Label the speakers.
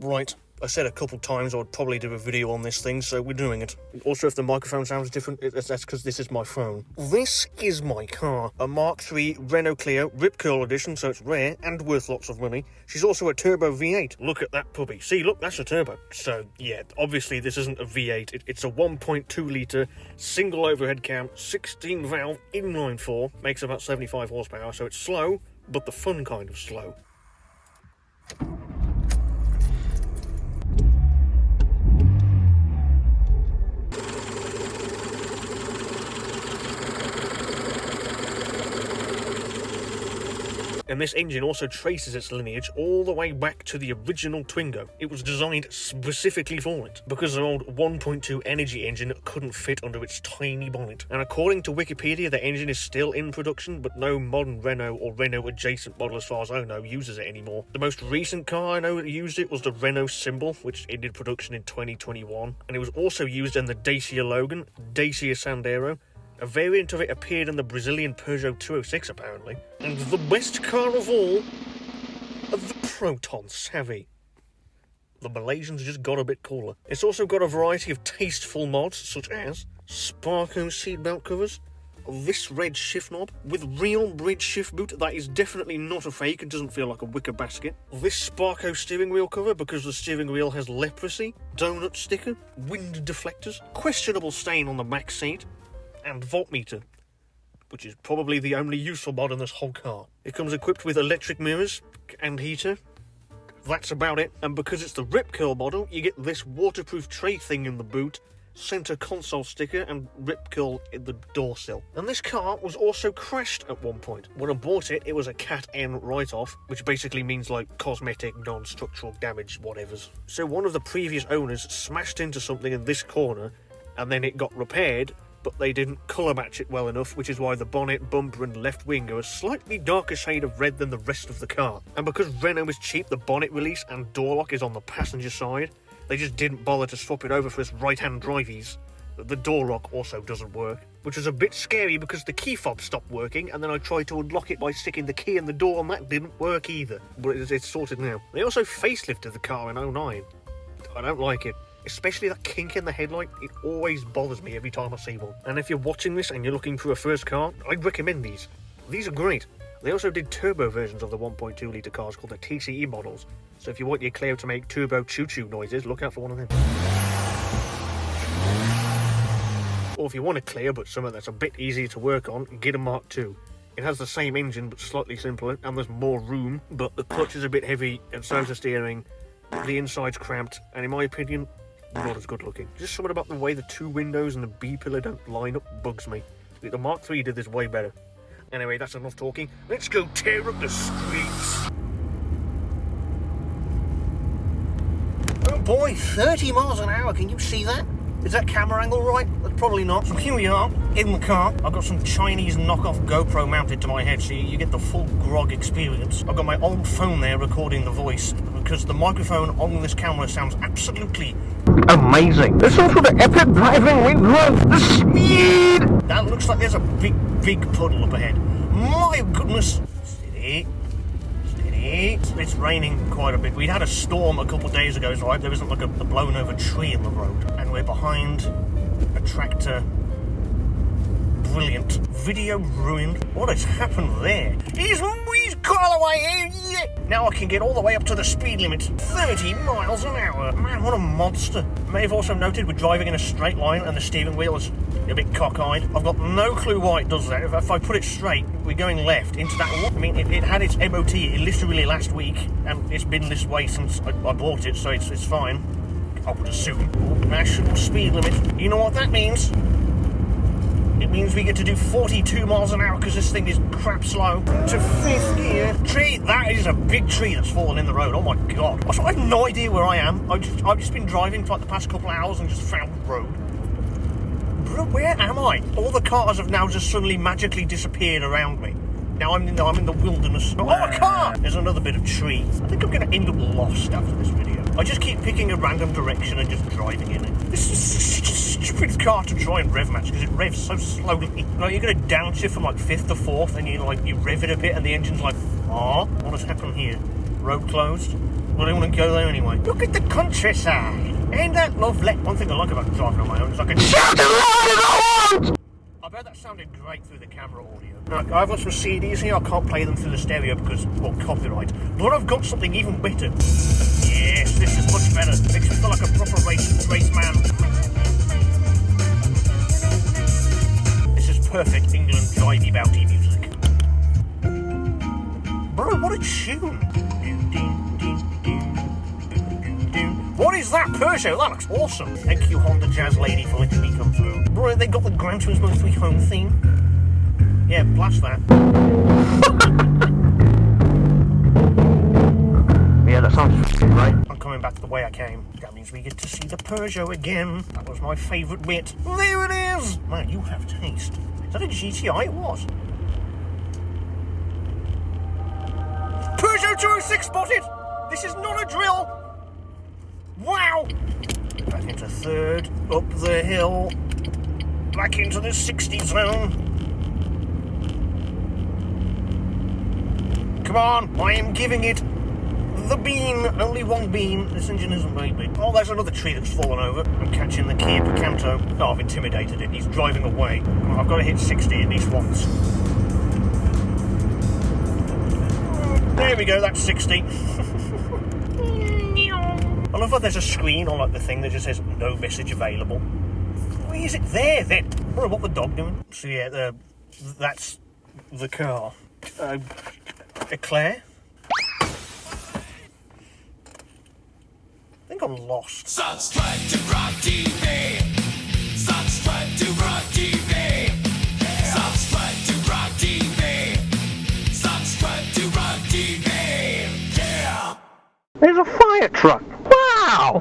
Speaker 1: Right, I said a couple times I would probably do a video on this thing, so we're doing it. Also, if the microphone sounds different, that's because this is my phone. This is my car, a Mark III Renault Clio, Rip Curl edition, so it's rare and worth lots of money. She's also a turbo V8. Look at that puppy. See, look, that's a turbo. So, yeah, obviously this isn't a V8. It's a 1.2 litre, single overhead cam, 16 valve, inline-4, makes about 75 horsepower, so it's slow, but the fun kind of slow. And this engine also traces its lineage all the way back to the original Twingo. It was designed specifically for it, because an old 1.2 energy engine couldn't fit under its tiny bonnet. And according to Wikipedia, the engine is still in production, but no modern Renault or Renault adjacent model, as far as I know, uses it anymore. The most recent car I know that used it was the Renault Symbol, which ended production in 2021. And it was also used in the Dacia Logan, Dacia Sandero. A variant of it appeared in the Brazilian Peugeot 206, apparently. And the best car of all, the Proton Savvy. The Malaysians just got a bit cooler. It's also got a variety of tasteful mods, such as Sparko seatbelt covers, this red shift knob with real bridge shift boot that is definitely not a fake and doesn't feel like a wicker basket, this Sparko steering wheel cover because the steering wheel has leprosy, donut sticker, wind deflectors, questionable stain on the back seat, and voltmeter, which is probably the only useful mod in this whole car. It comes equipped with electric mirrors and heater. That's about it. And because it's the Rip Curl model, you get this waterproof tray thing in the boot, center console sticker, and Rip Curl in the door sill. And this car was also crashed at one point. When I bought it, it was a Cat N write-off, which basically means like cosmetic, non-structural damage, whatevers. So one of the previous owners smashed into something in this corner, and then it got repaired, but they didn't colour match it well enough, which is why the bonnet, bumper and left wing are a slightly darker shade of red than the rest of the car. And because Renault is cheap, the bonnet release and door lock is on the passenger side. They just didn't bother to swap it over for its right-hand driveys. The door lock also doesn't work, which was a bit scary because the key fob stopped working, and then I tried to unlock it by sticking the key in the door, and that didn't work either. But it's sorted now. They also facelifted the car in 2009. I don't like it. Especially that kink in the headlight, it always bothers me every time I see one. And if you're watching this and you're looking for a first car, I'd recommend these. These are great. They also did turbo versions of the 1.2 litre cars called the TCE models. So if you want your Clio to make turbo choo-choo noises, look out for one of them. Or if you want a Clio but something that's a bit easier to work on, get a Mark II. It has the same engine but slightly simpler, and there's more room, but the clutch is a bit heavy and so is the steering. The inside's cramped, and in my opinion, not as good looking. Just something about the way the two windows and the B-pillar don't line up bugs me. The Mark III did this way better. Anyway, that's enough talking. Let's go tear up the streets. Oh boy, 30 miles an hour, can you see that? Is that camera angle right? Probably not. So here we are, in the car. I've got some Chinese knockoff GoPro mounted to my head, so you get the full grog experience. I've got my old phone there recording the voice, because the microphone on this camera sounds absolutely amazing. Listen to the epic driving we drove, the speed! That looks like there's a big puddle up ahead. My goodness. Steady. It's raining quite a bit. We'd had a storm a couple of days ago, so there isn't like a blown over tree in the road. And we're behind a tractor. Brilliant. Video ruined. What has happened there? He's got away. Yeah. Now I can get all the way up to the speed limit. 30 miles an hour. Man, what a monster. You may have also noted we're driving in a straight line and the steering wheel is a bit cockeyed. I've got no clue why it does that. If I put it straight, we're going left into that. I mean, it had its MOT literally last week, and it's been this way since I bought it, so it's fine. I would assume. National speed limit. You know what that means? It means we get to do 42 miles an hour because this thing is crap slow. To fifth gear. Tree, that is a big tree that's fallen in the road. Oh my god. I have no idea where I am. I've just been driving for like the past couple of hours and just found the road. Bro, where am I? All the cars have now just suddenly magically disappeared around me. Now I'm in the wilderness. Oh, a car! There's another bit of tree. I think I'm going to end up lost after this video. I just keep picking a random direction and just driving in it. This is such a stupid car to try and rev match because it revs so slowly. Like, you're going to downshift from like 5th to 4th and you rev it a bit and the engine's like, what has happened here? Road closed. But I want to go there anyway. Look at the countryside. Ain't that lovely? One thing I like about driving on my own is I can shout as loud as I want! I bet that sounded great through the camera audio. Now, I've got some CDs here. I can't play them through the stereo because, well, copyright. But I've got something even better. Yes, this is much better. Makes me feel like a proper race man. This is perfect England drivey bouty music. Bro, what a tune! What is that Peugeot? That looks awesome. Thank you, Honda Jazz Lady, for letting me come through. Bro, they got the Gran Turismo 3 home theme. Yeah, blast that. Yeah, that sounds right. I'm coming back the way I came. That means we get to see the Peugeot again. That was my favourite bit. There it is! Man, you have taste. Is that a GTI? It was. Peugeot 206 spotted! This is not a drill! Wow! Back into third, up the hill, back into the 60 zone. Come on, I am giving it the bean. Only one bean. This engine isn't very big. Oh, there's another tree that's fallen over. I'm catching the Kia Picanto. Oh, I've intimidated it. He's driving away. Oh, I've got to hit 60 at least once. There we go, that's 60. I love how there's a screen on like the thing that just says no message available. Why is it there then? Or what the dog doing? So yeah, that's the car. Eclair? I think I'm lost.
Speaker 2: Subscribe to GrogTV. Subscribe to GrogTV. Subscribe to GrogTV. Subscribe to GrogTV. Yeah.
Speaker 1: There's a fire truck. Wow!